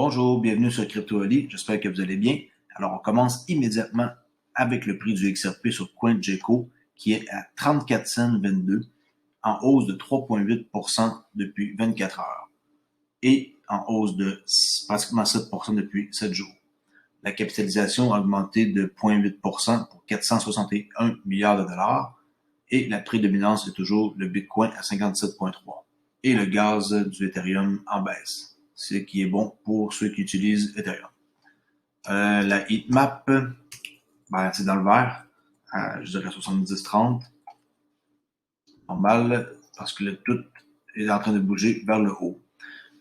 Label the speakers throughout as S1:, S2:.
S1: Bonjour, bienvenue sur CryptoOli, j'espère que vous allez bien. Alors, on commence immédiatement avec le prix du XRP sur CoinGecko qui est à 34,22 cents en hausse de 3,8% depuis 24 heures et en hausse de pratiquement 7% depuis 7 jours. La capitalisation a augmenté de 0,8% pour 461 milliards de dollars et la prédominance est toujours le Bitcoin à 57,3 et le gaz du Ethereum en baisse, ce qui est bon pour ceux qui utilisent Ethereum. La heatmap, c'est dans le vert, je dirais 70-30, normal, parce que le tout est en train de bouger vers le haut.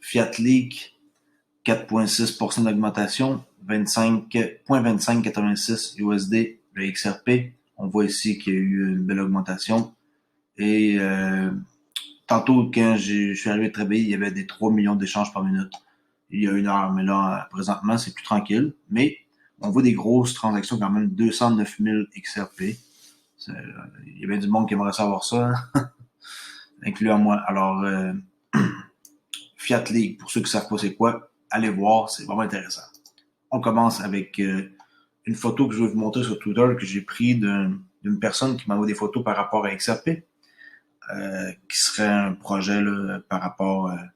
S1: Fiat Leak, 4,6% d'augmentation, 25,26 USD le XRP. On voit ici qu'il y a eu une belle augmentation. Et tantôt, quand je suis arrivé de travailler, il y avait des 3 millions d'échanges par minute. Il y a une heure, mais là, présentement, c'est plus tranquille. Mais on voit des grosses transactions quand même, 209 000 XRP. Il y avait du monde qui aimerait savoir ça, hein? Incluant moi. Alors, Fiat League, pour ceux qui ne savent pas c'est quoi, allez voir, c'est vraiment intéressant. On commence avec une photo que je vais vous montrer sur Twitter que j'ai pris d'une personne qui m'envoie des photos par rapport à XRP, qui serait un projet là, par rapport à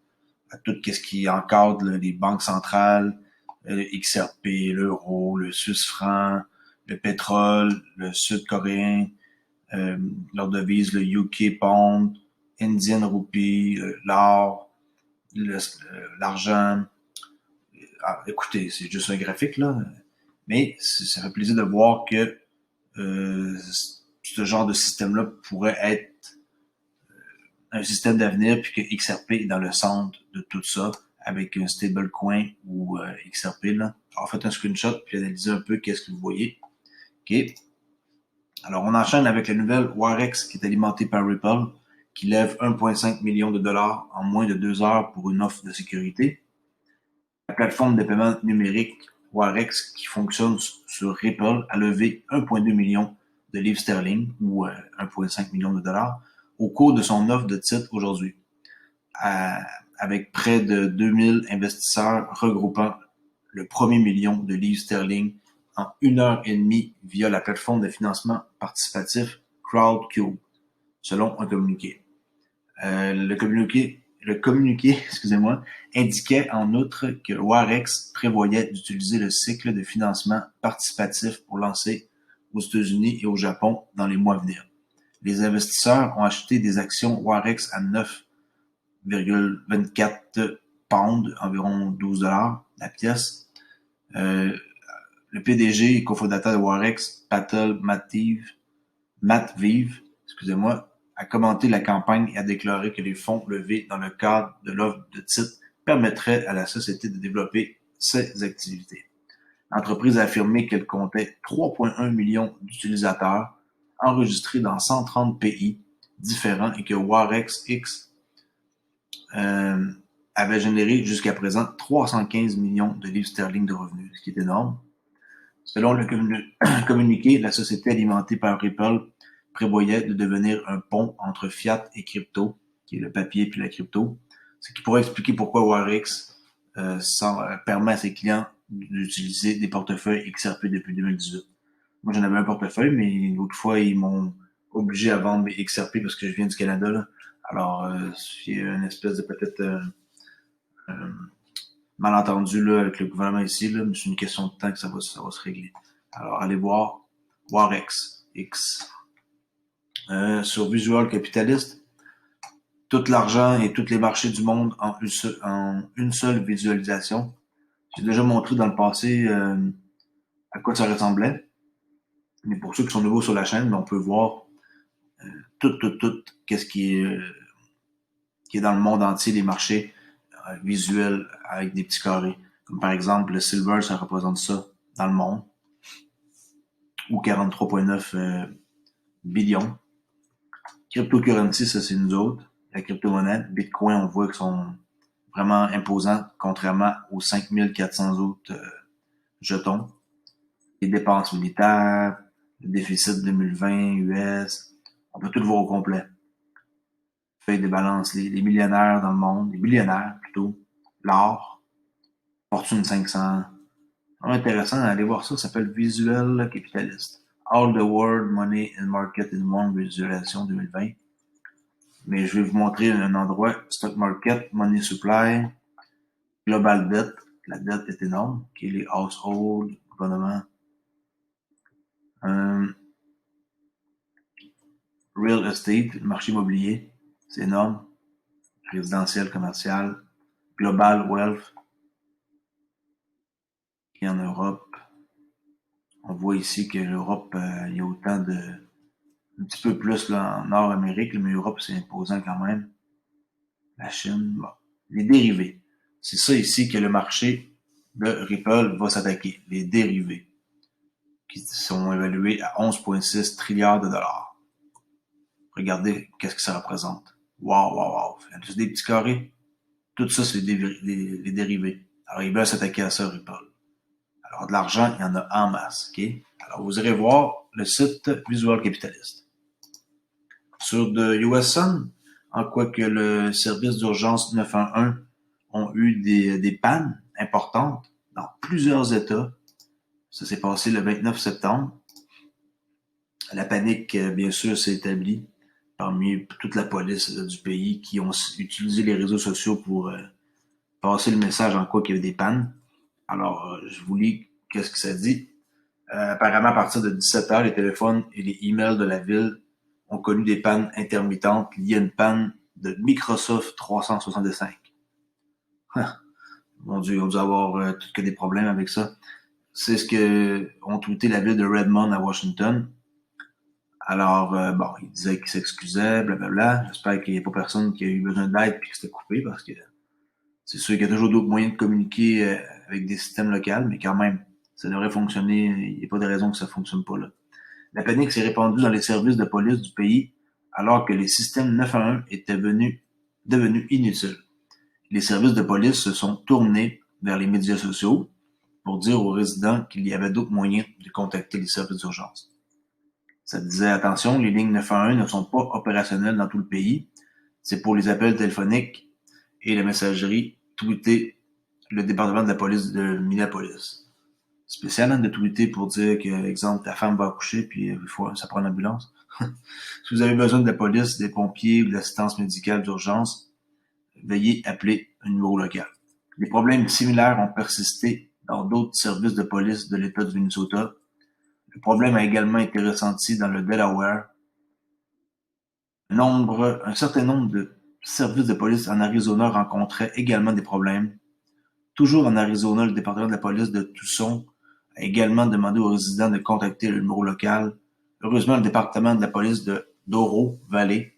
S1: tout ce qui encadre là, les banques centrales, le XRP, l'euro, le Suisse franc, le pétrole, le sud-coréen, leur devise, le UK pound, Indian rupee, l'or, l'argent. Écoutez, c'est juste un graphique, là, mais ça fait plaisir de voir que ce genre de système-là pourrait être un système d'avenir, puis que XRP est dans le centre de tout ça, avec un stablecoin ou XRP. Là. Alors, faites un screenshot, puis analysez un peu qu'est-ce que vous voyez. OK. Alors, on enchaîne avec la nouvelle Warex qui est alimentée par Ripple, qui lève 1,5 million de dollars en moins de 2 heures pour une offre de sécurité. La plateforme de paiement numérique Warex, qui fonctionne sur Ripple, a levé 1,2 million de livres sterling, ou 1,5 million de dollars, au cours de son offre de titre aujourd'hui, avec près de 2000 investisseurs regroupant le premier million de livres sterling en 1 heure et demie via la plateforme de financement participatif Crowdcube, selon un communiqué. Le communiqué, excusez-moi, indiquait en outre que Warex prévoyait d'utiliser le cycle de financement participatif pour lancer aux États-Unis et au Japon dans les mois à venir. Les investisseurs ont acheté des actions Warex à 9,24 pounds, environ 12 dollars la pièce. Le PDG et cofondateur de Warex, Patel Matviv, a commenté la campagne et a déclaré que les fonds levés dans le cadre de l'offre de titre permettraient à la société de développer ses activités. L'entreprise a affirmé qu'elle comptait 3,1 millions d'utilisateurs enregistrés dans 130 pays différents et que Warex X avait généré jusqu'à présent 315 millions de livres sterling de revenus, ce qui est énorme. Selon le communiqué, la société alimentée par Ripple prévoyait de devenir un pont entre fiat et crypto, qui est le papier puis la crypto, ce qui pourrait expliquer pourquoi Warex permet à ses clients d'utiliser des portefeuilles XRP depuis 2018. Moi, j'en avais un portefeuille, mais l'autre fois, ils m'ont obligé à vendre mes XRP parce que je viens du Canada. Là. Alors, il y a une espèce de peut-être malentendu là, avec le gouvernement ici, là, mais c'est une question de temps que ça va se régler. Alors, allez voir Warex X. Sur Visual Capitalist, tout l'argent et tous les marchés du monde en une seule visualisation. J'ai déjà montré dans le passé à quoi ça ressemblait. Mais pour ceux qui sont nouveaux sur la chaîne, on peut voir tout, qu'est-ce qui est dans le monde entier, les marchés visuels avec des petits carrés. Comme par exemple, le silver, ça représente ça dans le monde. Ou 43,9 billions. Cryptocurrency, ça c'est nous autres. La crypto-monnaie, Bitcoin, on voit qu'ils sont vraiment imposants, contrairement aux 5400 autres jetons. Les dépenses militaires, le déficit 2020 US, on peut tout voir au complet. Feuille de balance, les millionnaires dans le monde, les millionnaires plutôt, l'or, Fortune 500. Vraiment intéressant d'aller voir ça. Ça s'appelle Visual Capitalist. All the World Money and Market in One Visualisation 2020. Mais je vais vous montrer un endroit. Stock Market, Money Supply, Global Debt. La dette est énorme. Okay, les households, gouvernement. Real estate, le marché immobilier. C'est énorme. Résidentiel, commercial. Global Wealth. Et en Europe, on voit ici que l'Europe, il y a autant de... Un petit peu plus là, en Nord-Amérique, mais l'Europe, c'est imposant quand même. La Chine, bon. Les dérivés. C'est ça ici que le marché de Ripple va s'attaquer. Les dérivés. Qui sont évalués à 11,6 trilliards de dollars. Regardez qu'est-ce que ça représente. Wow. Il y a juste des petits carrés. Tout ça, c'est les dérivés. Alors, ils veulent s'attaquer à ça, Ripple. Alors, de l'argent, il y en a en masse. Okay? Alors, vous irez voir le site Visual Capitalist. Sur de US Sun, en quoi que le service d'urgence 911 ont eu des pannes importantes dans plusieurs États. Ça s'est passé le 29 septembre. La panique, bien sûr, s'est établie parmi toute la police du pays qui ont utilisé les réseaux sociaux pour passer le message en quoi qu'il y avait des pannes. Alors, je vous lis qu'est-ce que ça dit. Apparemment, à partir de 17h, les téléphones et les emails de la ville ont connu des pannes intermittentes liées à une panne de Microsoft 365. Mon Dieu, ils ont dû avoir tout que des problèmes avec ça. C'est ce que ont tweeté la ville de Redmond à Washington. Alors, bon, ils disaient qu'ils s'excusaient, blablabla. J'espère qu'il n'y a pas personne qui a eu besoin d'aide puis que c'était coupé parce que c'est sûr qu'il y a toujours d'autres moyens de communiquer avec des systèmes locaux, mais quand même, ça devrait fonctionner. Il n'y a pas de raison que ça ne fonctionne pas là. La panique s'est répandue dans les services de police du pays alors que les systèmes 911 étaient devenus inutiles. Les services de police se sont tournés vers les médias sociaux pour dire aux résidents qu'il y avait d'autres moyens de contacter les services d'urgence. Ça disait, attention, les lignes 911 ne sont pas opérationnelles dans tout le pays. C'est pour les appels téléphoniques et la messagerie tweeter le département de la police de Minneapolis. Spécial hein, de tweeter pour dire que, exemple, ta femme va accoucher puis il faut, ça prend une ambulance. Si vous avez besoin de la police, des pompiers ou de l'assistance médicale d'urgence, veuillez appeler un numéro local. Les problèmes similaires ont persisté dans d'autres services de police de l'État du Minnesota. Le problème a également été ressenti dans le Delaware. Un certain nombre de services de police en Arizona rencontraient également des problèmes. Toujours en Arizona, le département de la police de Tucson a également demandé aux résidents de contacter le numéro local. Heureusement, le département de la police de Oro Valley,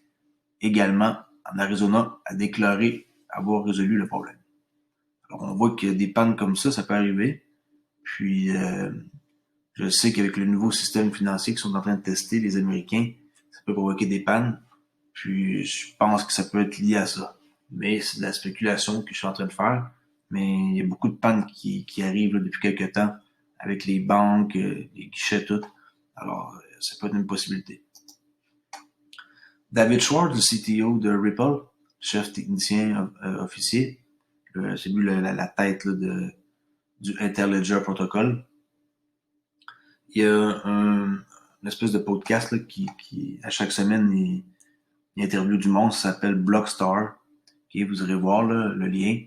S1: également en Arizona, a déclaré avoir résolu le problème. Alors, on voit que des pannes comme ça peut arriver. Puis, je sais qu'avec le nouveau système financier qu'ils sont en train de tester, les Américains, ça peut provoquer des pannes. Puis, je pense que ça peut être lié à ça. Mais c'est de la spéculation que je suis en train de faire. Mais il y a beaucoup de pannes qui arrivent là, depuis quelques temps avec les banques, les guichets, tout. Alors, ça peut être une possibilité. David Schwartz, le CTO de Ripple, chef technicien officier, c'est lui la tête là, du Interledger Protocol. Il y a une espèce de podcast là, qui à chaque semaine, il interviewe du monde, ça s'appelle Blockstar. Okay, vous irez voir là, le lien.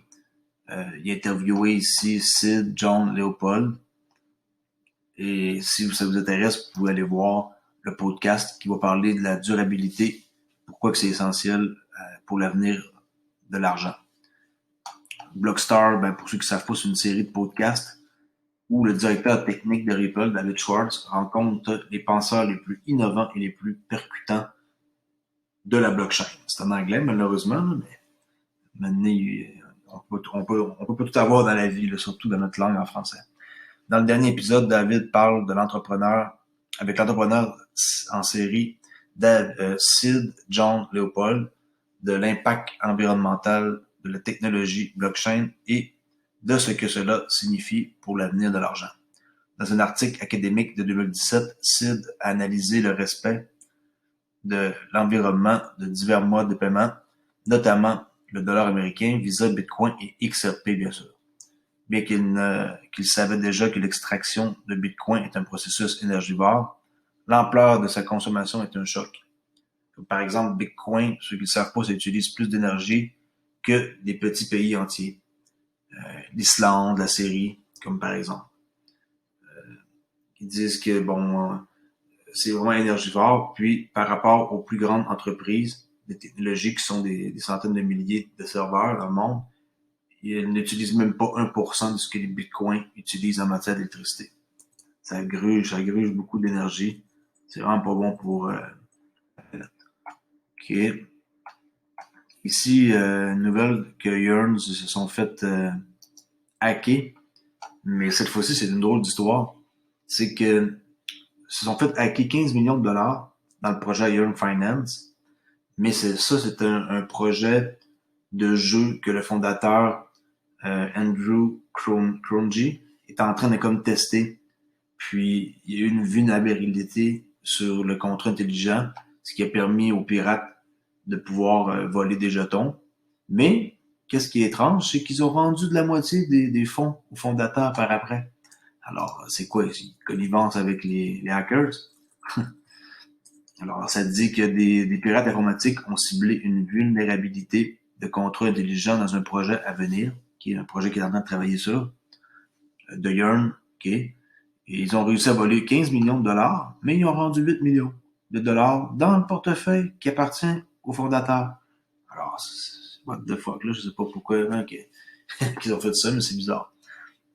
S1: Il a interviewé ici Sid, John, Leopold. Et si ça vous intéresse, vous pouvez aller voir le podcast qui va parler de la durabilité, pourquoi que c'est essentiel pour l'avenir de l'argent. Blockstar, ben, pour ceux qui ne savent pas, c'est une série de podcasts où le directeur technique de Ripple, David Schwartz, rencontre les penseurs les plus innovants et les plus percutants de la blockchain. C'est en anglais, malheureusement, mais maintenant, on peut pas tout avoir dans la vie, là, surtout dans notre langue en français. Dans le dernier épisode, David parle de l'entrepreneur en série, Sid John Leopold, de l'impact environnemental de la technologie blockchain et de ce que cela signifie pour l'avenir de l'argent. Dans un article académique de 2017, Sid a analysé le respect de l'environnement de divers modes de paiement, notamment le dollar américain, Visa, Bitcoin et XRP, bien sûr. bien qu'il savait déjà que l'extraction de Bitcoin est un processus énergivore, l'ampleur de sa consommation est un choc. Par exemple, Bitcoin, ceux qui ne le savent pas, ça utilise plus d'énergie que des petits pays entiers. L'Islande, la Syrie, comme par exemple. Ils disent que, bon, c'est vraiment énergivore. Puis, par rapport aux plus grandes entreprises de technologie qui sont des centaines de milliers de serveurs dans le monde, ils n'utilisent même pas 1% de ce que les bitcoins utilisent en matière d'électricité. Ça gruge beaucoup d'énergie. C'est vraiment pas bon pour la planète. OK. Ici, une nouvelle que Yearns se sont fait hacker, mais cette fois-ci, c'est une drôle d'histoire. C'est que se sont fait hacker 15 millions de dollars dans le projet Yearn Finance, mais c'est un projet de jeu que le fondateur Andrew Cronje est en train de comme tester. Puis il y a eu une vulnérabilité sur le contrat intelligent, ce qui a permis aux pirates de pouvoir voler des jetons. Mais qu'est-ce qui est étrange, c'est qu'ils ont rendu de la moitié des fonds aux fondateurs par après. Alors, c'est quoi ici? Connivence avec les hackers? Alors, ça dit que des pirates informatiques ont ciblé une vulnérabilité de contrat intelligent dans un projet à venir, qui est un projet qui est en train de travailler sur, de Yearn, OK? Et ils ont réussi à voler 15 millions de dollars, mais ils ont rendu 8 millions de dollars dans le portefeuille qui appartient aux fondateurs. Alors, what the fuck, là, je sais pas pourquoi hein, qu'ils ont fait ça, mais c'est bizarre.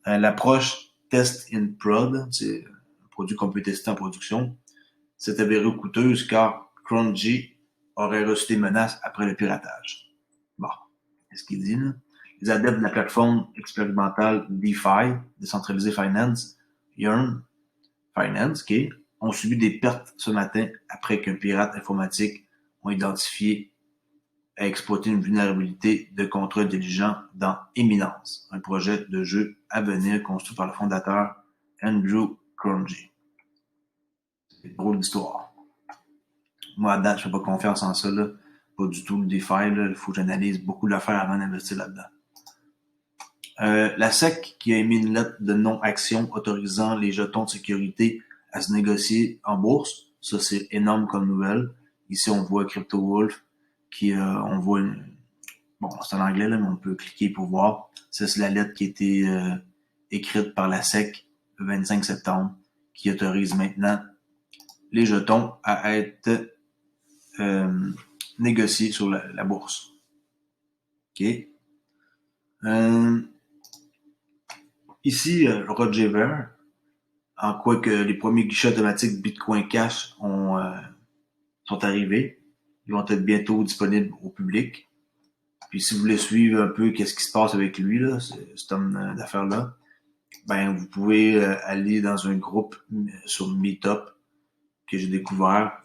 S1: L'approche test in prod, c'est un produit qu'on peut tester en production, s'est avérée coûteuse car Cronje aurait reçu des menaces après le piratage. Bon, qu'est-ce qu'il dit là? Les adeptes de la plateforme expérimentale DeFi, Decentralized Finance, Yearn Finance, okay, ont subi des pertes ce matin après qu'un pirate informatique ont identifié à exploiter une vulnérabilité de contrat intelligent dans Eminence, un projet de jeu à venir construit par le fondateur Andrew Cronje. C'est une drôle d'histoire. Moi, à date, je fais pas confiance en ça, là. Pas du tout le DeFi, là. Il faut que j'analyse beaucoup d'affaires avant d'investir là-dedans. La SEC qui a émis une lettre de non-action autorisant les jetons de sécurité à se négocier en bourse. Ça, c'est énorme comme nouvelle. Ici, on voit CryptoWolf qui, on voit bon, c'est en anglais, là, mais on peut cliquer pour voir. Ça, c'est la lettre qui a été écrite par la SEC le 25 septembre, qui autorise maintenant les jetons à être négociés sur la bourse. OK. Ici, Roger Ver, en quoi que les premiers guichets automatiques Bitcoin Cash sont arrivés. Ils vont être bientôt disponibles au public. Puis si vous voulez suivre un peu qu'est-ce qui se passe avec lui, là, cet homme d'affaires-là, ben vous pouvez aller dans un groupe sur Meetup que j'ai découvert.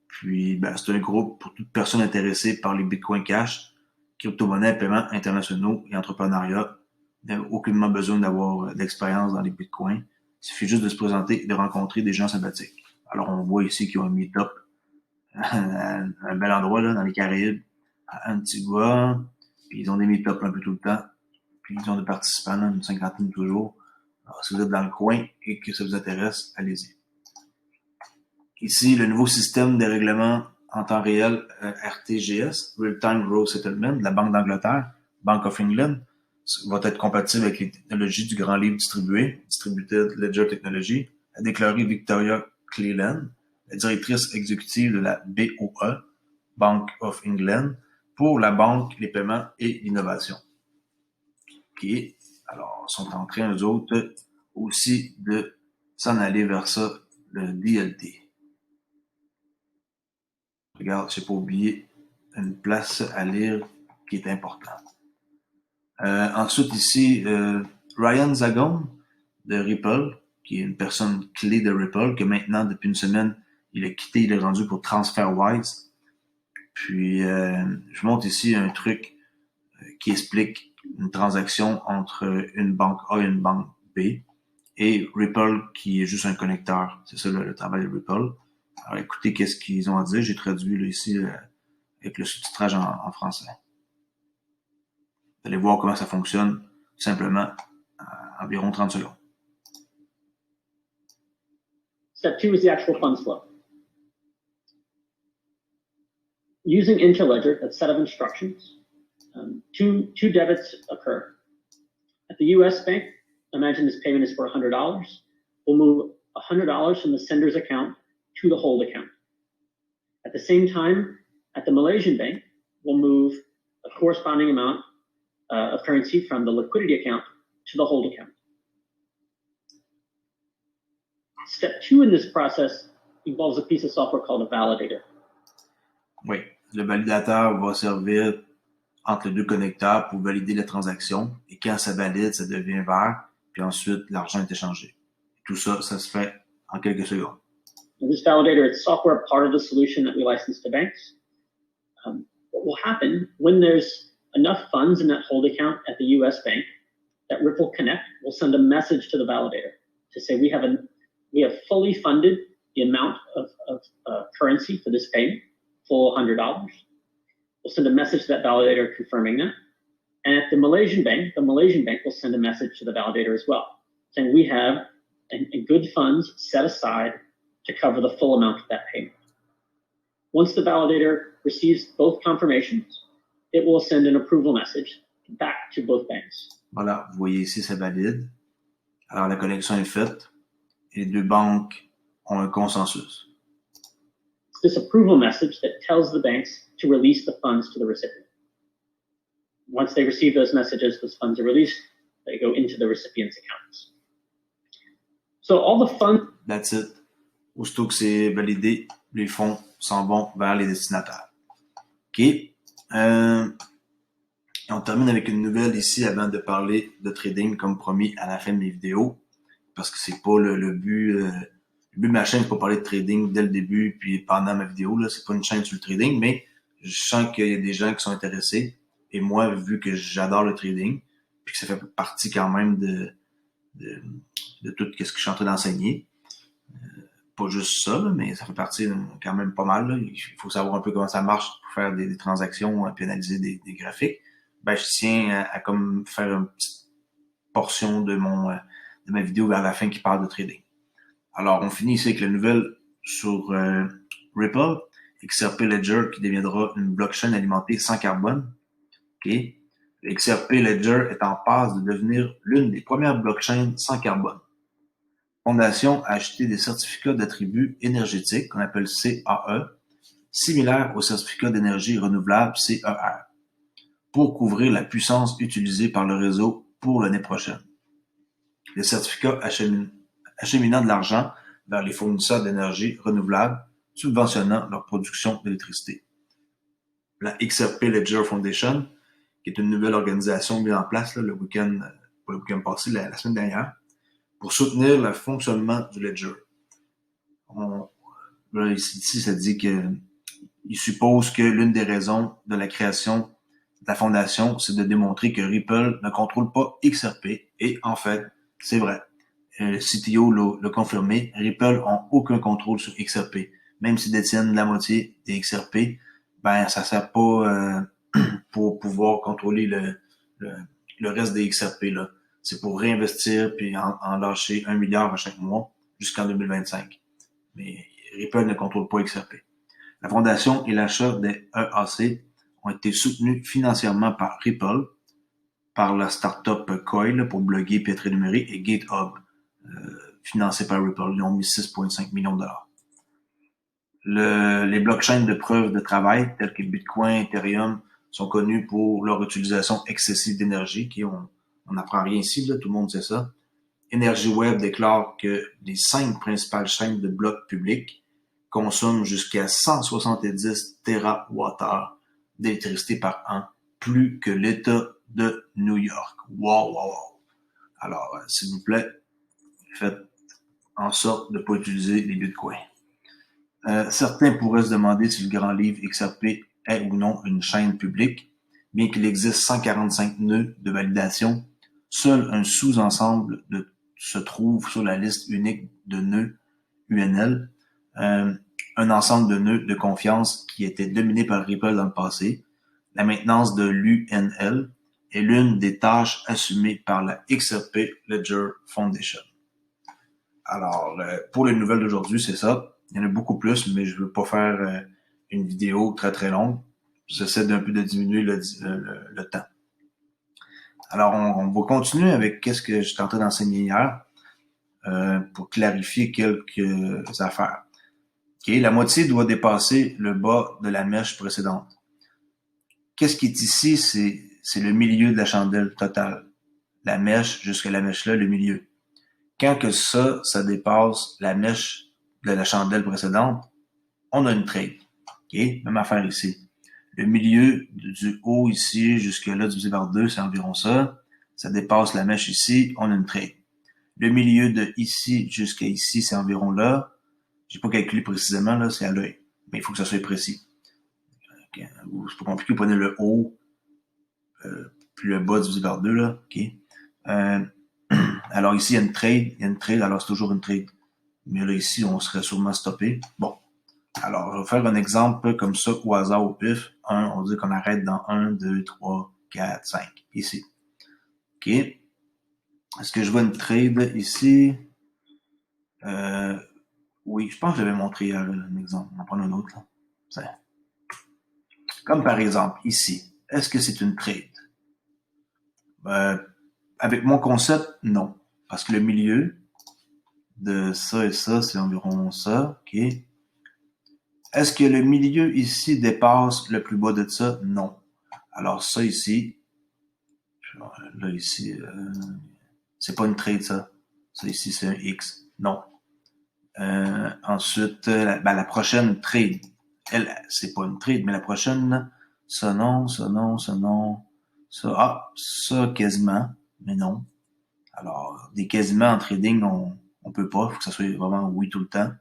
S1: Puis ben, c'est un groupe pour toute personne intéressée par les Bitcoin Cash, crypto-monnaies, paiements internationaux et entrepreneuriat. Vous n'avez aucunement besoin d'avoir d'expérience dans les bitcoins. Il suffit juste de se présenter et de rencontrer des gens sympathiques. Alors, on voit ici qu'ils ont un meet-up un bel endroit là, dans les Caraïbes, à Antigua. Puis ils ont des meet-up un peu tout le temps. Puis ils ont des participants, là, une cinquantaine toujours. Alors, si vous êtes dans le coin et que ça vous intéresse, allez-y. Ici, le nouveau système de règlement en temps réel RTGS, Real-Time Growth Settlement, de la Banque d'Angleterre, Bank of England, va être compatible avec les technologies du grand livre distribué, Distributed Ledger Technology, a déclaré Victoria Cleland, la directrice exécutive de la BOE, Bank of England, pour la banque, les paiements et l'innovation. OK. Alors, ils sont en train, eux autres, aussi de s'en aller vers ça, le DLT. Regarde, j'ai pas oublié une place à lire qui est importante. Ensuite, ici, Ryan Zagon de Ripple, qui est une personne clé de Ripple, que maintenant, depuis une semaine, il a quitté, il est rendu pour TransferWise. Puis, je montre ici un truc qui explique une transaction entre une banque A et une banque B, et Ripple qui est juste un connecteur. C'est ça le travail de Ripple. Alors, écoutez qu'est-ce qu'ils ont à dire. J'ai traduit là, ici avec le sous-titrage en français. Vous allez voir comment ça fonctionne, tout simplement, environ 30 secondes.
S2: Step 2 is the actual funds flow. Using Interledger, that set of instructions, two debits occur. At the US bank, imagine this payment is for $100. We'll move $100 from the sender's account to the hold account. At the same time, at the Malaysian bank, we'll move a corresponding amount of currency from the liquidity account to the hold account. Step 2 in this process involves a piece of software called a validator.
S1: Oui, le validateur va servir entre les deux connecteurs pour valider la transaction. Et quand ça valide, ça devient vert. Puis ensuite, l'argent est échangé. Tout ça, ça se fait en quelques secondes.
S2: And this validator is software part of the solution that we license to banks. What will happen when there's enough funds in that hold account at the US bank, that Ripple Connect will send a message to the validator to say we have fully funded the amount of currency for this payment, full $100. We'll send a message to that validator confirming that. And at the Malaysian bank will send a message to the validator as well, saying we have a good funds set aside to cover the full amount of that payment. Once the validator receives both confirmations, it will send an approval message back to both banks.
S1: Voilà, vous voyez ici, ça valide. Alors, la connexion est faite et les deux banques ont un consensus.
S2: This approval message that tells the banks to release the funds to the recipient. Once they receive those messages, those funds are released, they go into the recipient's accounts. So all the funds...
S1: That's it. Aussitôt que c'est validé, les fonds s'en vont vers les destinataires. OK. On termine avec une nouvelle ici avant de parler de trading comme promis à la fin de mes vidéos. Parce que c'est pas le but. Le but de ma chaîne, c'est pas parler de trading dès le début puis pendant ma vidéo. Là, c'est pas une chaîne sur le trading, mais je sens qu'il y a des gens qui sont intéressés. Et moi, vu que j'adore le trading, puis que ça fait partie quand même de tout ce que je suis en train d'enseigner. Pas juste ça, là, mais ça fait partie quand même pas mal. Là. Il faut savoir un peu comment ça marche pour faire des transactions puis analyser des graphiques. Ben, je tiens à comme faire une petite portion de ma vidéo vers la fin qui parle de trading. Alors, on finit ici avec la nouvelle sur Ripple, XRP Ledger qui deviendra une blockchain alimentée sans carbone. Okay. Le XRP Ledger est en passe de devenir l'une des premières blockchains sans carbone. La Fondation a acheté des certificats d'attributs énergétiques, qu'on appelle CAE, similaires aux certificats d'énergie renouvelable CER, pour couvrir la puissance utilisée par le réseau pour l'année prochaine. Les certificats acheminant de l'argent vers les fournisseurs d'énergie renouvelable, subventionnant leur production d'électricité. La XRP Ledger Foundation, qui est une nouvelle organisation mise en place là, pour le week-end passé, la semaine dernière, pour soutenir le fonctionnement du Ledger. Ici, ça dit qu'il suppose que l'une des raisons de la création de la fondation, c'est de démontrer que Ripple ne contrôle pas XRP. Et en fait, c'est vrai. Le CTO l'a confirmé. Ripple n'a aucun contrôle sur XRP. Même s'ils détiennent la moitié des XRP, ben ça sert pas pour pouvoir contrôler le reste des XRP là. C'est pour réinvestir puis en lâcher 1 milliard à chaque mois jusqu'en 2025. Mais Ripple ne contrôle pas XRP. La fondation et l'achat des EAC ont été soutenus financièrement par Ripple, par la start-up Coil pour bloguer et être énuméré, et GateHub, financé par Ripple. Ils ont mis 6,5 millions de dollars. Les blockchains de preuve de travail, tels que Bitcoin, Ethereum, sont connus pour leur utilisation excessive d'énergie, on n'apprend rien ici, là, tout le monde sait ça. Energy Web déclare que les 5 principales chaînes de blocs publics consomment jusqu'à 170 TWh d'électricité par an, plus que l'État de New York. Wow. Alors, s'il vous plaît, faites en sorte de ne pas utiliser les bitcoins. Certains pourraient se demander si le grand livre XRP est ou non une chaîne publique. Bien qu'il existe 145 nœuds de validation, seul un sous-ensemble se trouve sur la liste unique de nœuds UNL, un ensemble de nœuds de confiance qui était dominé par Ripple dans le passé. La maintenance de l'UNL est l'une des tâches assumées par la XRP Ledger Foundation. Alors, pour les nouvelles d'aujourd'hui, c'est ça. Il y en a beaucoup plus, mais je veux pas faire une vidéo très très longue. J'essaie d'un peu de diminuer le temps. Alors, on va continuer avec qu'est-ce que je tentais d'enseigner hier pour clarifier quelques affaires. Okay, la moitié doit dépasser le bas de la mèche précédente. Qu'est-ce qui est ici? C'est le milieu de la chandelle totale. La mèche jusqu'à la mèche là, le milieu. Quand que ça dépasse la mèche de la chandelle précédente, on a une trade. Okay? Même affaire ici. Le milieu du haut ici jusqu'à là divisé par 2, c'est environ ça. Ça dépasse la mèche ici, on a une trade. Le milieu de ici jusqu'à ici, c'est environ là. J'ai pas calculé précisément, là, c'est à l'œil. Mais il faut que ça soit précis. Okay. C'est pas compliqué, vous prenez le haut, puis le bas divisé par 2, là. Okay. Alors ici, il y a une trade, alors c'est toujours une trade. Mais là, ici, on serait sûrement stoppé. Bon. Alors, je vais faire un exemple comme ça, au hasard, au pif. On dit qu'on arrête dans 1, 2, 3, 4, 5. Ici. OK. Est-ce que je vois une trade ici? Oui, je pense que j'avais montré hier un exemple. On va prendre un autre, là. Comme par exemple, ici. Est-ce que c'est une trade? Avec mon concept, non. Parce que le milieu de ça et ça, c'est environ ça. OK. Est-ce que le milieu ici dépasse le plus bas de ça? Non. Alors ça ici, là ici, c'est pas une trade ça. Ça ici c'est un X. Non. Ensuite, la prochaine trade, elle, c'est pas une trade, mais la prochaine, ça non, ça non, ça non, ça quasiment, mais non. Alors, des quasiment en trading, on peut pas, faut que ça soit vraiment oui tout le temps.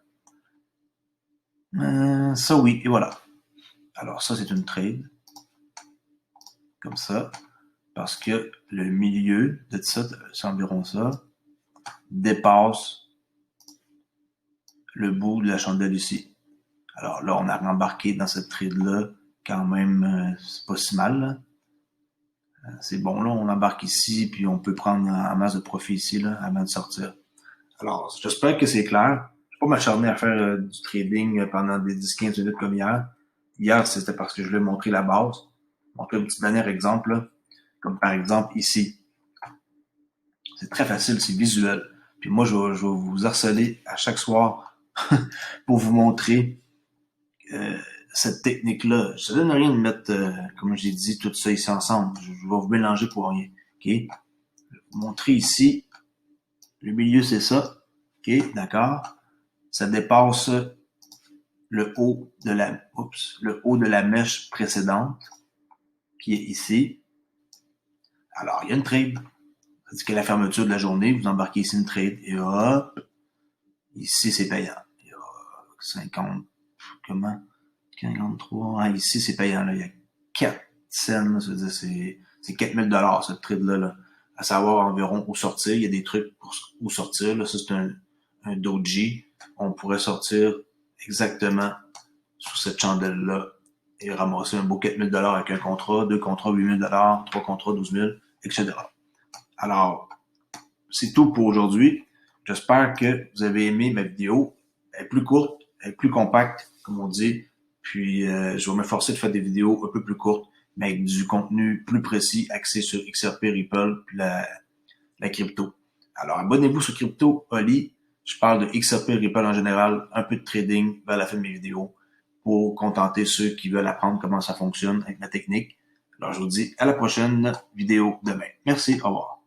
S1: Ça oui, et voilà. Alors ça c'est une trade, comme ça, parce que le milieu de ça, c'est environ ça, dépasse le bout de la chandelle ici. Alors là, on a rembarqué dans cette trade-là, quand même, c'est pas si mal, là. C'est bon, là, on embarque ici, puis on peut prendre en masse de profit ici, là, avant de sortir. Alors, j'espère que c'est clair. Je vais pas m'acharner à faire du trading pendant des 10-15 minutes comme hier. Hier, c'était parce que je voulais montrer la base. Montrer un petit dernier exemple, là. Comme par exemple ici. C'est très facile, c'est visuel. Puis moi, je vais vous harceler à chaque soir pour vous montrer cette technique-là. Ça donne rien de mettre, comme j'ai dit, tout ça ici ensemble. Je vais vous mélanger pour rien. OK? Je vais vous montrer ici. Le milieu, c'est ça. OK? D'accord? Ça dépasse le haut de la mèche précédente, qui est ici. Alors, il y a une trade. Ça dit qu'à la fermeture de la journée, vous embarquez ici une trade. Et hop! Ici, c'est payant. Il y a 50, comment? 53. Ah, ici, c'est payant, là. Il y a 4 cents, ça veut dire, c'est 4000 $ cette trade-là, là. À savoir environ où sortir. Il y a des trucs pour où sortir, là. Ça, c'est un doji. On pourrait sortir exactement sur cette chandelle-là et ramasser un beau 4000 $ avec un contrat, 2 contrats, 8000 $, 3 contrats, 12 000, etc. Alors, c'est tout pour aujourd'hui. J'espère que vous avez aimé ma vidéo. Elle est plus courte, elle est plus compacte, comme on dit. Puis, je vais m'efforcer de faire des vidéos un peu plus courtes, mais avec du contenu plus précis, axé sur XRP, Ripple, puis la crypto. Alors, abonnez-vous sur Crypto Oli. Je parle de XRP, Ripple en général, un peu de trading vers la fin de mes vidéos pour contenter ceux qui veulent apprendre comment ça fonctionne avec ma technique. Alors, je vous dis à la prochaine vidéo demain. Merci, au revoir.